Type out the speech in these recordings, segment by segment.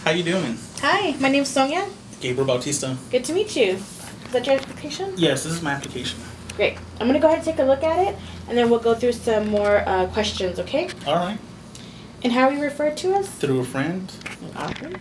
How you doing? Hi, my name's Soniaand. Gabriel Bautista. Good to meet you. Is that your application? Yes, this is my application. Great. I'm going to go ahead and take a look at it, and then we'll go through some more questions, okay? All right. And how are you referred to us? Through a friend. Awesome.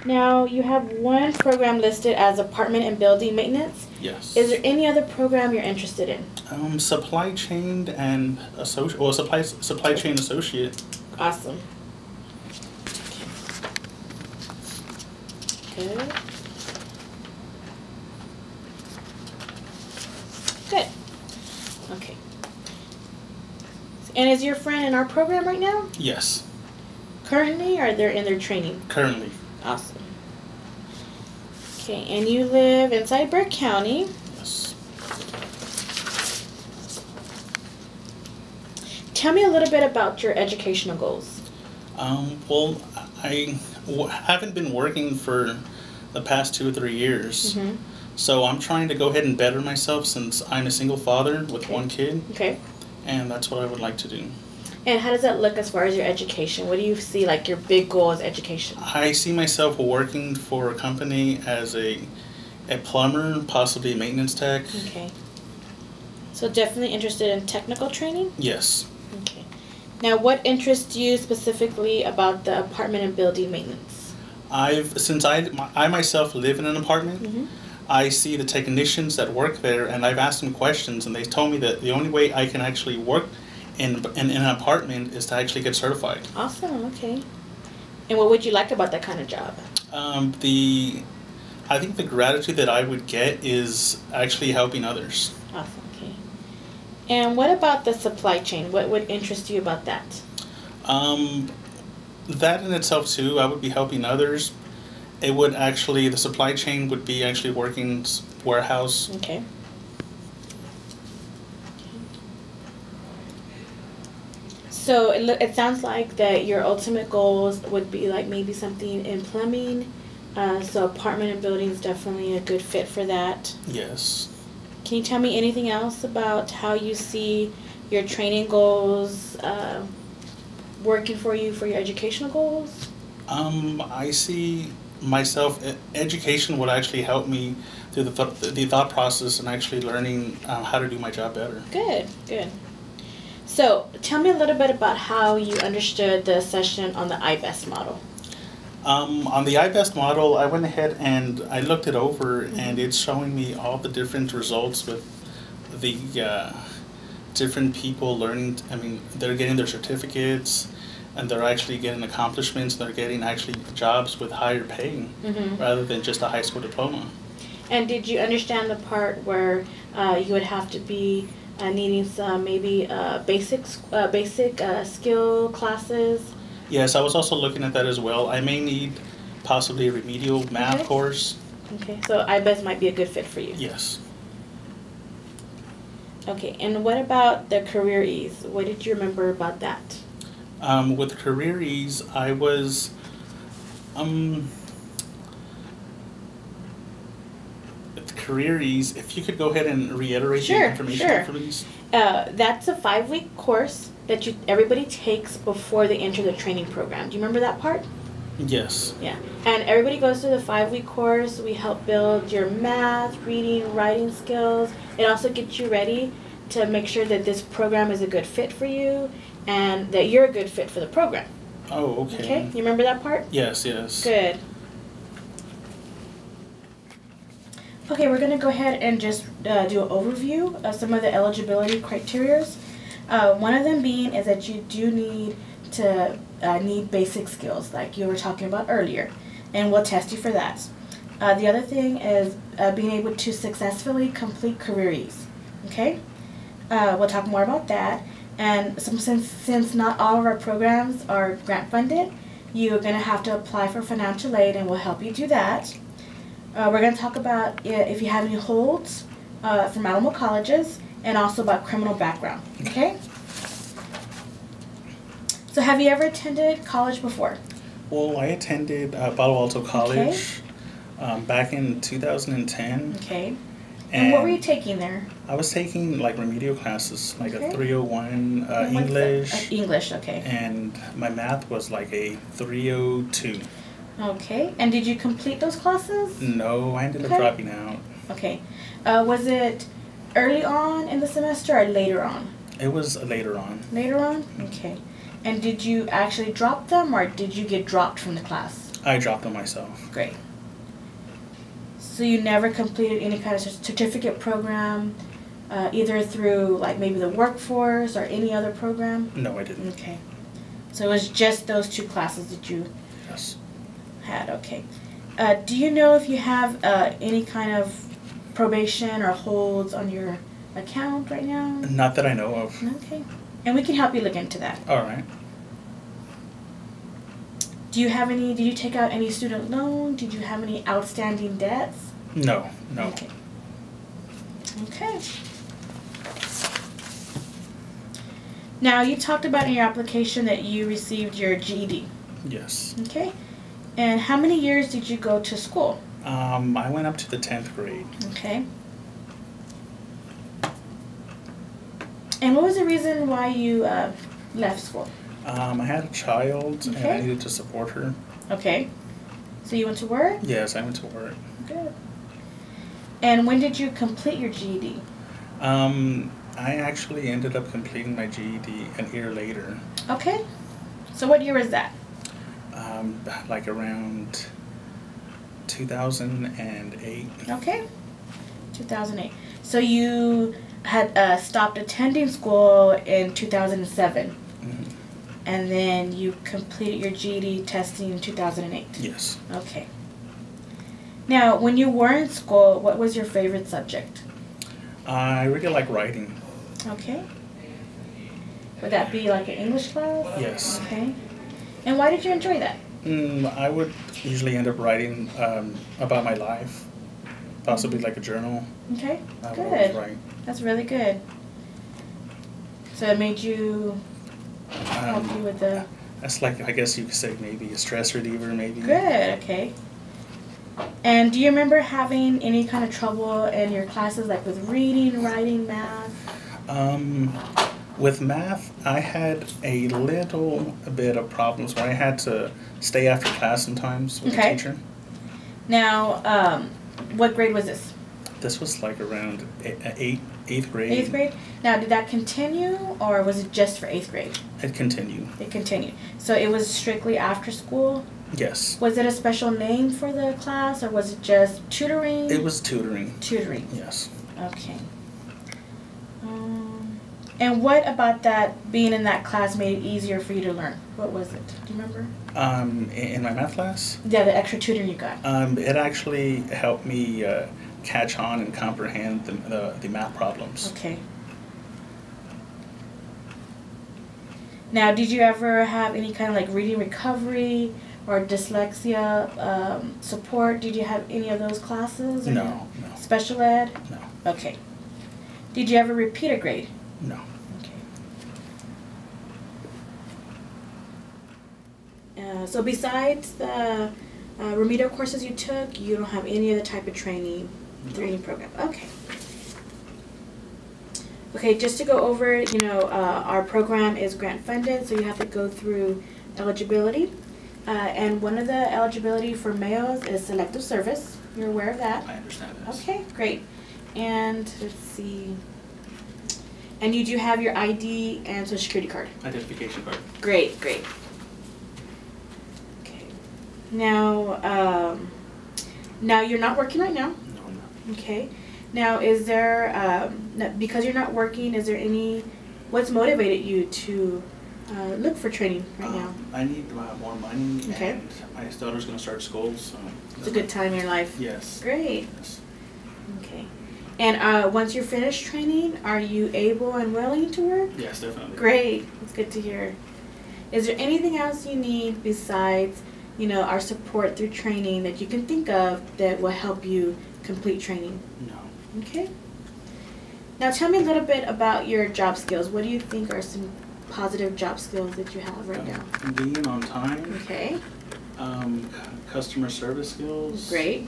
Now, you have one program listed as apartment and building maintenance. Yes. Is there any other program you're interested in? Supply chain and supply chain associate. Awesome. Good. Good. Okay. And is your friend in our program right now? Yes. Currently, or they're in their training? Currently. Awesome. Okay, and you live inside Burke County. Yes. Tell me a little bit about your educational goals. Well, I haven't been working for the past 2 or 3 years. Mm-hmm. So I'm trying to go ahead and better myself since I'm a single father with one kid. Okay. And that's what I would like to do. And how does that look as far as your education? What do you see like your big goal as education? I see myself working for a company as a plumber, possibly a maintenance tech. Okay. So definitely interested in technical training? Yes. Okay. Now, what interests you specifically about the apartment and building maintenance? Since I myself live in an apartment, Mm-hmm. I see the technicians that work there, and I've asked them questions, and they told me that the only way I can actually work in an apartment is to actually get certified. Awesome. Okay. And what would you like about that kind of job? I think the gratitude that I would get is actually helping others. Awesome. Okay. And what about the supply chain? What would interest you about that? That in itself too, I would be helping others. It would actually, the supply chain would be actually working warehouse. Okay. So it sounds like that your ultimate goals would be like maybe something in plumbing. So apartment and building is definitely a good fit for that. Yes. Can you tell me anything else about how you see your training goals working for you for your educational goals? I see myself, education would actually help me through the thought process and actually learning how to do my job better. Good, good. So tell me a little bit about how you understood the session on the IBEST model. On the IBEST model, I went ahead and I looked it over, and it's showing me all the different results with the different people learning. I mean, they're getting their certificates, and they're actually getting accomplishments. They're getting actually jobs with higher pay rather than just a high school diploma. And did you understand the part where you would have to be needing some maybe basic skill classes? Yes, I was also looking at that as well. I may need possibly a remedial math course. Okay, so IBEST might be a good fit for you. Yes. Okay, and what about the career ease? What did you remember about that? With career ease, I was with career ease, if you could go ahead and reiterate the information for me. That's a 5-week course that everybody takes before they enter the training program. Do you remember that part? Yes. Yeah. And everybody goes through the 5-week course. We help build your math, reading, writing skills. It also gets you ready to make sure that this program is a good fit for you and that you're a good fit for the program. Oh, okay. Okay? You remember that part? Yes, yes. Good. Okay, we're going to go ahead and just do an overview of some of the eligibility criteria. One of them being is that you do need to need basic skills like you were talking about earlier, and we'll test you for that. The other thing is being able to successfully complete career ease. Okay? We'll talk more about that. And since not all of our programs are grant funded, you're going to have to apply for financial aid, and we'll help you do that. We're going to talk about if you have any holds from Alamo colleges, and also about criminal background. Okay? So have you ever attended college before? Well, I attended Palo Alto College back in 2010. Okay. And what were you taking there? I was taking like remedial classes, like Okay. a 301 And what's English. that? English, okay. And my math was like a 302. Okay. And did you complete those classes? No, I ended up Okay. dropping out. Okay. Was it early on in the semester or later on? It was later on. Later on? Okay. And did you actually drop them or did you get dropped from the class? I dropped them myself. Great. So you never completed any kind of certificate program, either through like maybe the workforce or any other program? No, I didn't. Okay. So it was just those two classes that you Yes. had, okay. Do you know if you have any kind of probation or holds on your account right now? Not that I know of. Okay. And we can help you look into that. All right. Did you take out any student loan? Did you have any outstanding debts? No. Okay. Okay. Now, you talked about in your application that you received your GED. Yes. Okay. And how many years did you go to school? I went up to the 10th grade. Okay. And what was the reason why you left school? I had a child and I Okay. needed to support her. Okay. So you went to work? Yes, I went to work. Good. And when did you complete your GED? I actually ended up completing my GED a year later. Okay. So what year was that? Like around 2008. Okay. 2008. So you had stopped attending school in 2007. Mm-hmm. And then you completed your GED testing in 2008. Yes. Okay. Now, when you were in school, what was your favorite subject? I really like writing. Okay. Would that be like an English class? Yes. Okay. And why did you enjoy that? I would usually end up writing about my life, possibly like a journal. Okay. I would always Good. write. That's really good. So it made you help you with the... That's like, I guess you could say maybe a stress reliever, maybe. Good, okay. And do you remember having any kind of trouble in your classes, like with reading, writing, math? With math, I had a little bit of problems where I had to stay after class sometimes with the Okay. teacher. Now, what grade was this? This was like around eighth grade. 8th grade? Now, did that continue, or was it just for 8th grade? It continued. It continued. So it was strictly after school? Yes. Was it a special name for the class, or was it just tutoring? It was tutoring. Tutoring. Yes. Okay. And what about that, being in that class, made it easier for you to learn? What was it? Do you remember? In my math class, Yeah, the extra tutoring you got. it actually helped me catch on and comprehend the math problems. Okay. Now, did you ever have any kind of like reading recovery or dyslexia support? Did you have any of those classes? Or No. Special ed? No. Okay. Did you ever repeat a grade? No. Okay. So besides the remedial courses you took, you don't have any other type of training through any program? Okay. Okay, just to go over it, our program is grant funded, so you have to go through eligibility. And one of the eligibility for males is selective service. You're aware of that? I understand this. Okay, great. And let's see. And you do have your ID and social security card. Identification card. Great. Okay. Now, now you're not working right now. No, I'm not. Okay. Now, is there, because you're not working, is there what's motivated you to look for training right now? I need more money, Okay. and my daughter's going to start school, so... It's a good time in your life. Yes. Great. Yes. Okay. And once you're finished training, are you able and willing to work? Yes, definitely. Great. That's good to hear. Is there anything else you need besides, our support through training that you can think of that will help you complete training? No. Okay. Now tell me a little bit about your job skills. What do you think are some positive job skills that you have right now? Being on time. Okay. Customer service skills. Great.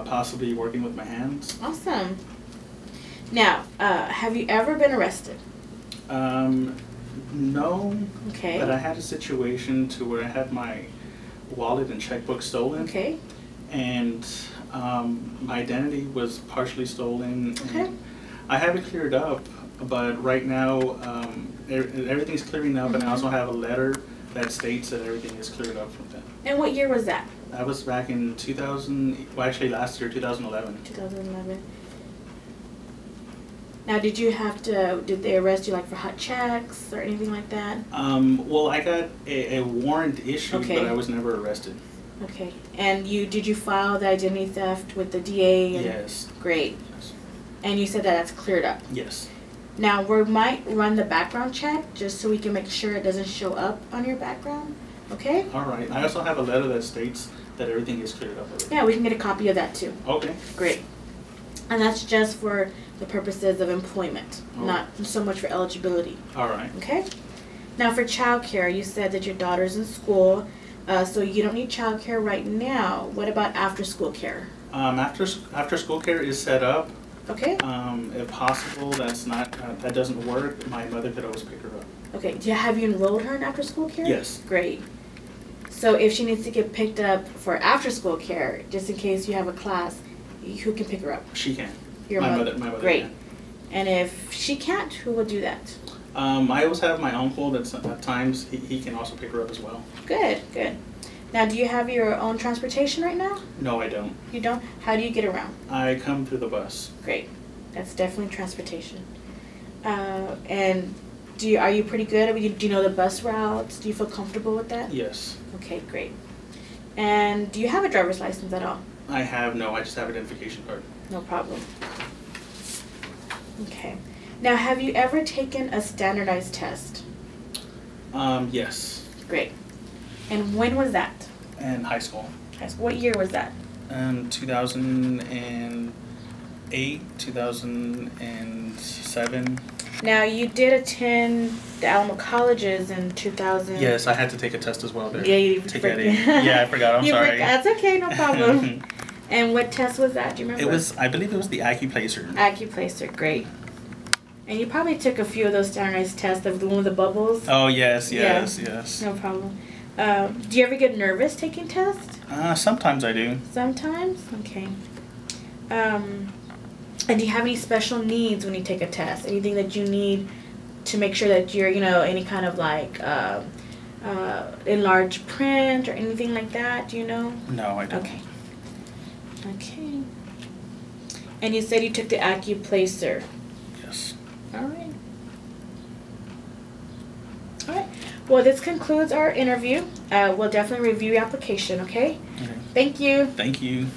Possibly working with my hands. Awesome. Now, have you ever been arrested? No. Okay. But I had a situation to where I had my wallet and checkbook stolen. Okay. And my identity was partially stolen. Okay. And I have it cleared up, but right now everything's clearing up, and I also have a letter that states that everything is cleared up from that. And what year was that? That was back in 2000, well actually last year, 2011. 2011. Now, did they arrest you like for hot checks or anything like that? Well, I got a warrant issued, Okay. but I was never arrested. Okay. And did you file the identity theft with the DA? Yes. Great. Yes. And you said that that's cleared up. Yes. Now, we might run the background check just so we can make sure it doesn't show up on your background. Okay? All right. I also have a letter that states that everything is cleared up already. Yeah, we can get a copy of that too. Okay. Great. And that's just for the purposes of employment, not so much for eligibility. All right. Okay? Now, for childcare, you said that your daughter's in school, so you don't need childcare right now. What about after-school care? After school care is set up. Okay? If possible, that doesn't work. My mother could always pick her up. Okay. Have you enrolled her in after-school care? Yes. Great. So if she needs to get picked up for after-school care, just in case you have a class, who can pick her up? She can. Your my mother. mother. Great. Can. And if she can't, who will do that? I always have my uncle that's at times he can also pick her up as well. Good, good. Now, do you have your own transportation right now? No, I don't. You don't? How do you get around? I come through the bus. Great. That's definitely transportation. And are you pretty good? Do you know the bus routes? Do you feel comfortable with that? Yes. Okay, great. And do you have a driver's license at all? I just have an identification card. No problem. Okay. Now, have you ever taken a standardized test? Yes. Great. And when was that? In high school. High school. What year was that? 2008, 2007. Now, you did attend the Alamo colleges in 2000. Yes, I had to take a test as well there. Yeah, you forgot. Yeah, I forgot. I'm sorry. That's okay, no problem. And what test was that? Do you remember? I believe it was the AccuPlacer. AccuPlacer, great. And you probably took a few of those standardized tests, the one with the bubbles. Oh, yes. Yeah. Yes. No problem. Do you ever get nervous taking tests? Sometimes I do. Sometimes? Okay. And do you have any special needs when you take a test? Anything that you need to make sure that you're, any kind of like enlarged print or anything like that? Do you know? No, I don't. Okay. Okay. And you said you took the AccuPlacer. Yes. All right. All right. Well, this concludes our interview. We'll definitely review your application, okay? Okay. Thank you. Thank you.